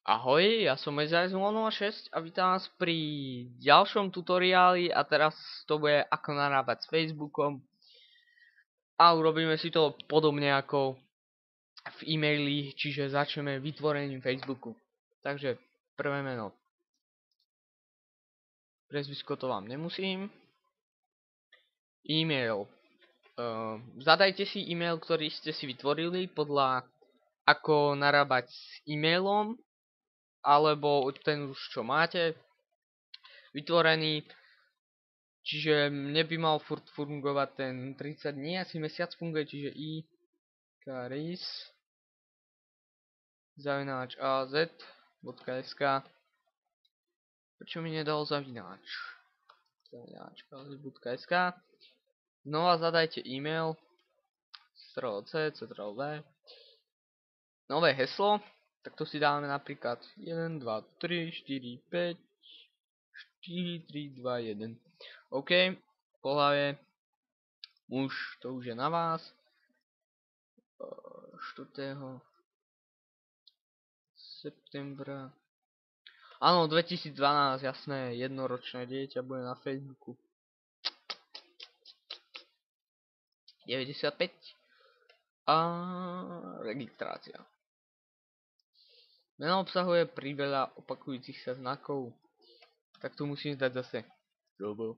Ahoj, ja som Mezaiz006 a vítam vás pri ďalšom tutoriáli a teraz to bude ako narábať s Facebookom a urobíme si to podobne ako v e-maili, čiže začneme vytvorením Facebooku. Takže prvé meno. Prezvisko to vám nemusím. E-mail. Zadajte si e-mail, ktorý ste si vytvorili podľa ako narábať s e-mailom alebo ten už čo máte vytvorený, čiže mne by mal furt fungovať ten 30 dní, asi mesiac funguje, čiže ikaris@az.sk. Prečo mi nedal zavináč? Zavináč.az.sk. Znova zadajte e-mail Ctrl+C, Ctrl+V. Nové heslo, tak to si dáme napríklad 1, 2, 3, 4, 5, 4, 3, 2, 1. OK, pohlavie, muž, to už je na vás. 4. septembra. Áno, 2012, jasné, jednoročné dieťa bude na Facebooku. 95. A registrácia. Meno obsahuje priveľa opakujúcich sa znakov. Tak tu musím dať zase Robo.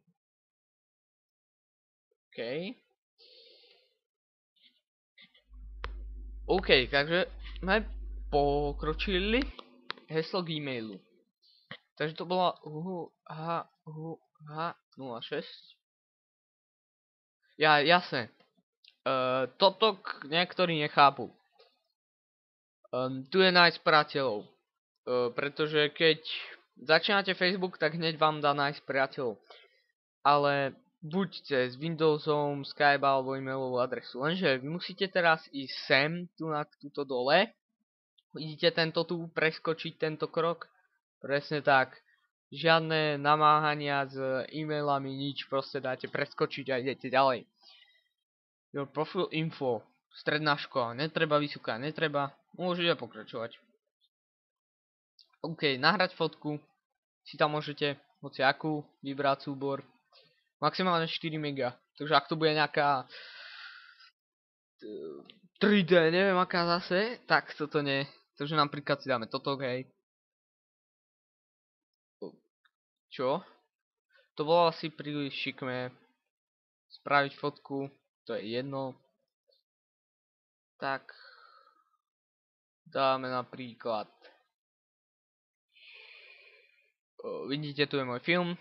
OK, takže sme pokročili heslo k e-mailu. Takže to bola UH06. Jasné. Toto niektorí nechápu. Tu je nájsť priateľov. Pretože keď začínate Facebook, tak hneď vám dá nájsť priateľov. Ale buď cez Windowsom, Skype alebo e-mailovú adresu. Lenže vy musíte teraz ísť sem, tu na túto dole. Vidíte tento tu, preskočiť tento krok. Presne tak. Žiadne namáhania s e-mailami, nič. Proste dáte preskočiť a idete ďalej. Your profile info. Stredná škola. Netreba vysoká, netreba. Môžete pokračovať. OK, nahrať fotku. Si tam môžete hociakú vybrať súbor. Maximálne 4 mega. Takže ak to bude nejaká 3D, neviem aká zase, tak toto nie. Takže napríklad si dáme toto, hej. Čo? To bolo asi príliš šikmé. Spraviť fotku, to je jedno. Tak dáme napríklad. Vidíte, tu je môj film,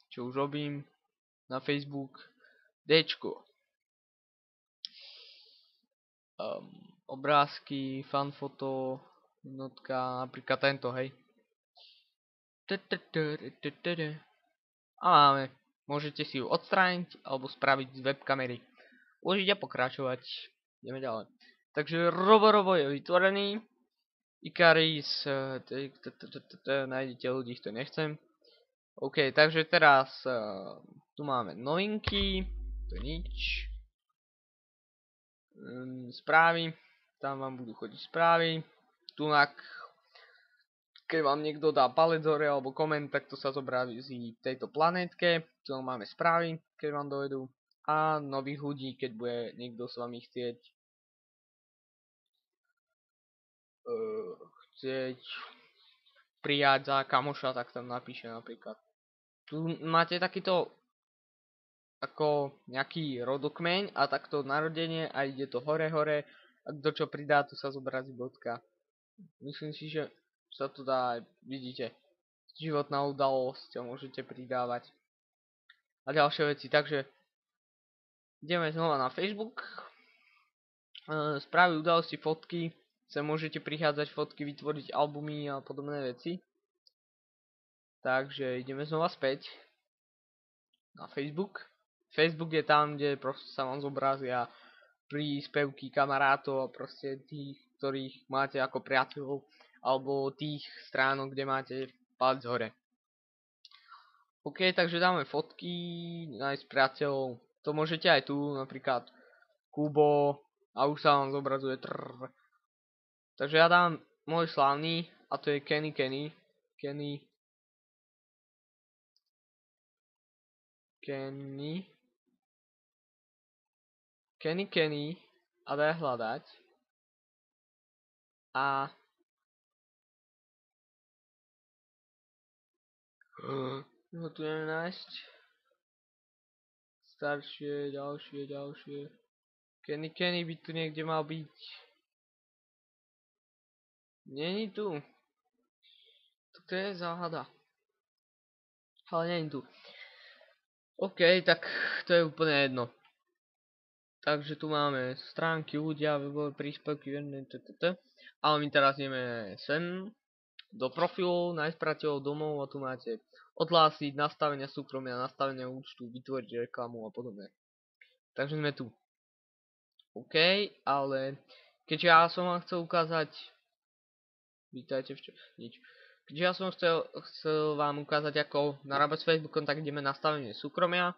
čo už robím na Facebook. Dčko. Obrázky, fanfoto, jednotka, napríklad tento, hej. A máme. Môžete si ju odstrániť alebo spraviť z webkamery. Môžete pokračovať. Ideme ďalej. Takže Robo je vytvorený. Ikaris, nájdete ľudí, to nechcem. OK, takže teraz tu máme novinky, to je nič. Správy, tam vám budú chodiť správy. Tunak, keď vám niekto dá palec hore alebo koment, tak to sa zobrazí v tejto planétke. Tu máme správy, keď vám dojdú. A nových ľudí, keď bude niekto s vami chcieť prijať za kamoša, tak tam napíše napríklad. Tu máte takýto ako nejaký rodokmeň a takto narodenie a ide to hore a kto čo pridá, tu sa zobrazí bodka. Myslím si, že sa tu dá, vidíte, životná udalosť a môžete pridávať a ďalšie veci. Takže ideme znova na Facebook. Správy, udalosti, fotky. Sem môžete prichádzať fotky, vytvoriť albumy a podobné veci. Takže ideme znova späť na Facebook. Facebook je tam, kde proste sa vám zobrazia príspevky kamarátov a proste tých, ktorých máte ako priateľov, alebo tých stránok, kde máte palec hore. OK, takže dáme fotky, nájsť priateľov. To môžete aj tu, napríklad Kubo, a už sa vám zobrazuje. Takže ja dám môj slavný, a to je Kenny. Kenny. A daj hľadať. A ho tu neviem nájsť. Staršie, ďalšie. Kenny by tu niekde mal byť. Není tu. To je záhada. Ale není tu. OK, tak to je úplne jedno. Takže tu máme stránky, ľudia, webové príspevky, ale my teraz ideme sem do profilu, nájsť priateľov domov a tu máte odhlásiť, nastavenia súkromia, nastavenia účtu, vytvoriť reklamu a podobne. Takže sme tu. OK, ale keďže ja som vám chcel ukázať, vítajte nič. Keďže ja som chcel vám ukázať, ako narábať s Facebookom, tak ideme nastavenie súkromia.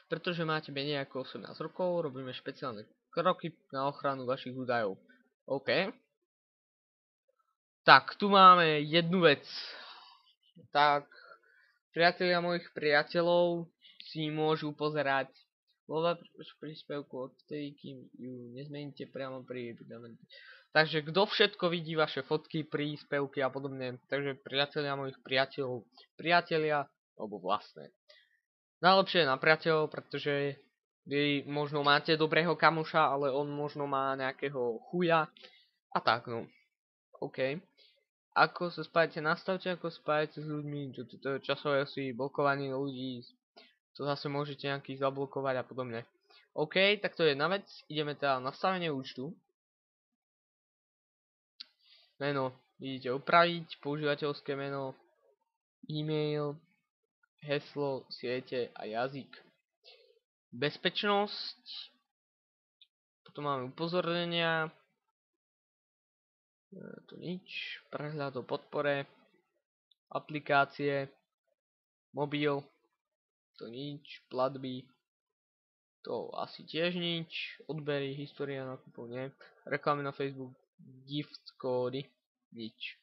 Pretože máte menej ako 18 rokov, robíme špeciálne kroky na ochranu vašich údajov. OK. Tak, tu máme jednu vec. Tak, priatelia mojich priateľov si môžu pozerať vo príspevku odtedy, kým ju nezmeníte priamo pri vydávaní. Takže kto všetko vidí vaše fotky, príspevky a podobne. Takže priatelia mojich priatelia, alebo vlastné. Najlepšie je na priateľov, pretože vy možno máte dobrého kamoša, ale on možno má nejakého chuja. A tak no. OK. Ako sa spájate, nastavte ako spájate s ľuďmi, to časové si blokovanie ľudí, to zase môžete nejakých zablokovať a podobne. OK, tak to je jedna vec, ideme teda na nastavenie účtu. Meno vidíte upraviť, používateľské meno, e-mail, heslo, siete a jazyk. Bezpečnosť, potom máme upozornenia, tu nič, prehľad o podpore, aplikácie, mobil, to nič, platby, to asi tiež nič, odbery, história nákupov, nie, reklamy na Facebook, gift kódy, nič.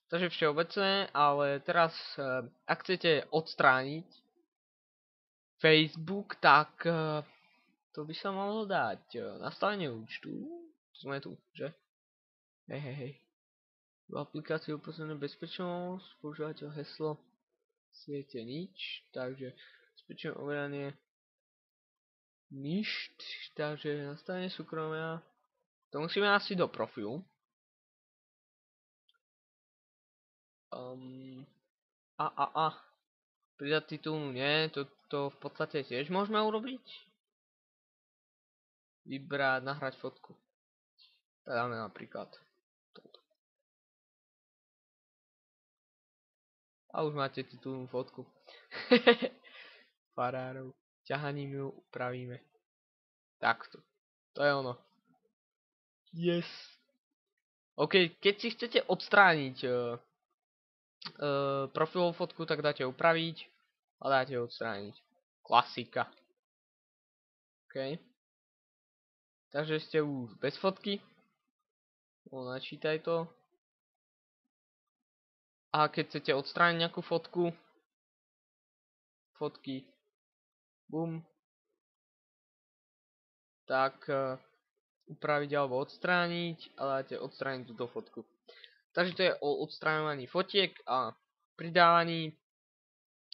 Takže všeobecné, ale teraz, ak chcete odstrániť Facebook, tak to by sa malo dať nastavenie účtu, sme tu, že? Hej. V aplikácii upozorňuje bezpečnosť, používateľ heslo, siete nič, takže bezpečné overanie nič, takže nastavenie súkromia, to musíme asi do profilu. Pridať titulu nie, to v podstate tiež môžeme urobiť. Vybrať, nahrať fotku. Tak dáme napríklad toto. A už máte titulnú fotku. Farárov. Ťahaním ju upravíme. Takto. To je ono. Yes. OK, keď si chcete odstrániť profilovú fotku, tak dáte upraviť a dáte odstrániť. Klasika. OK. Takže ste už bez fotky. Načítaj to. A keď chcete odstrániť nejakú fotku, fotky, bum, tak upraviť alebo odstrániť a dáte odstrániť túto fotku. Takže to je o odstráňovaní fotiek a pridávaní.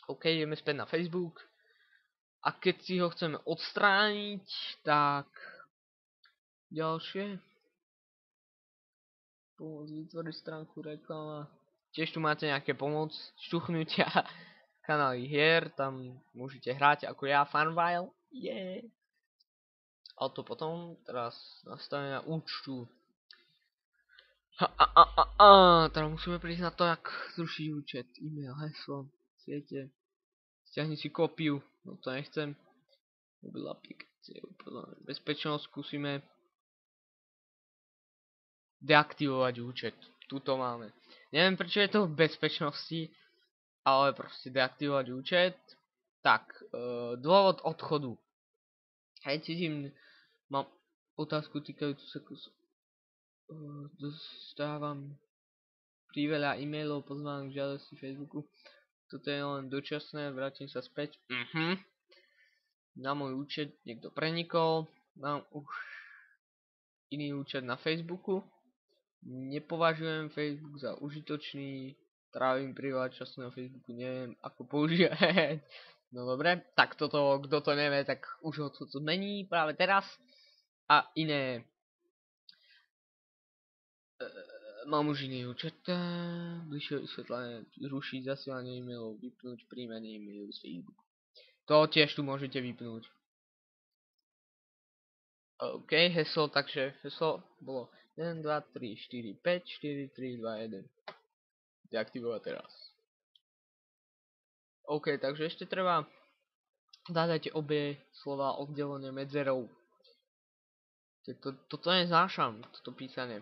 OK, ideme späť na Facebook. A keď si ho chceme odstrániť, tak ďalšie. Pomôcť vytvoriť stránku, reklama. Tiež tu máte nejaké pomoc, štuchnutia, kanály hier, tam môžete hrať ako ja, Farmville. Yeah. A to potom, teraz nastavenia účtu. Teraz musíme prísť na to, jak zrušiť účet, e-mail, heslo, siete. Stiahni si kópiu, no to nechcem. Mobil aplikácie, bezpečnosť skúsime. Deaktivovať účet, tuto máme. Neviem prečo je to v bezpečnosti, ale proste deaktivovať účet. Tak, dôvod odchodu. Hej, cítim, mám otázku týkajúcu sa Dostávam priveľa e-mailov, pozvánok, žiadosti Facebooku. Toto je len dočasné, vrátim sa späť. Na môj účet niekto prenikol. Mám už iný účet na Facebooku. Nepovažujem Facebook za užitočný. Trávim priveľa času na Facebooku, neviem ako používať. No dobre, tak toto, kto to nevie, tak už ho to zmení práve teraz. A iné. Mám už iný účet. Bližšie vysvetlenie, zrušiť zasielanie e-mailov, vypnúť príjmanie e-mailov z Facebooku. To tiež tu môžete vypnúť. OK, heslo, takže heslo bolo 1, 2, 3, 4, 5, 4, 3, 2, 1. Deaktivovať teraz. OK, takže ešte treba dať obe slova oddelené medzerou. Toto neznášam, toto písanie.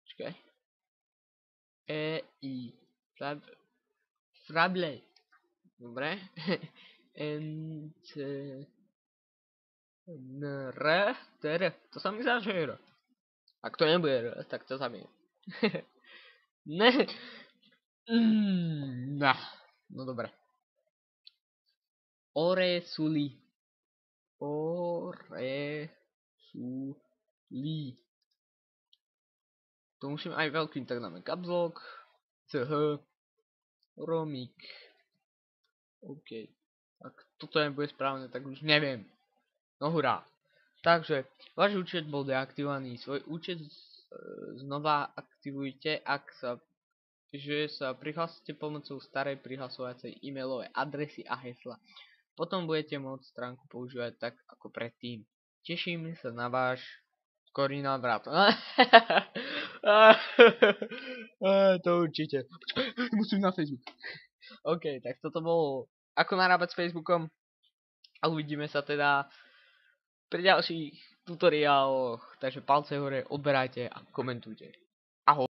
Počkaj. E-I. Frable. Dobre. N-R. To sa mi zdá, že je R. Ak to nebude R, tak to zabijem. Ne. No dobre. Oresuli. To musím aj veľkým, tak dáme caps lock. CH. Romik. OK. Ak toto nebude správne, tak už neviem. No hurá. Takže, váš účet bol deaktivovaný. Svoj účet znova aktivujte, ak sa prihlásite pomocou starej prihlasovacej e-mailovej adresy a hesla. Potom budete môcť stránku používať tak ako predtým. Teším sa na váš skorý návrat. To určite. Musím na Facebook. OK, tak toto bolo ako narábať s Facebookom. A uvidíme sa teda pri ďalších tutoriáloch. Takže palce hore, odberajte a komentujte.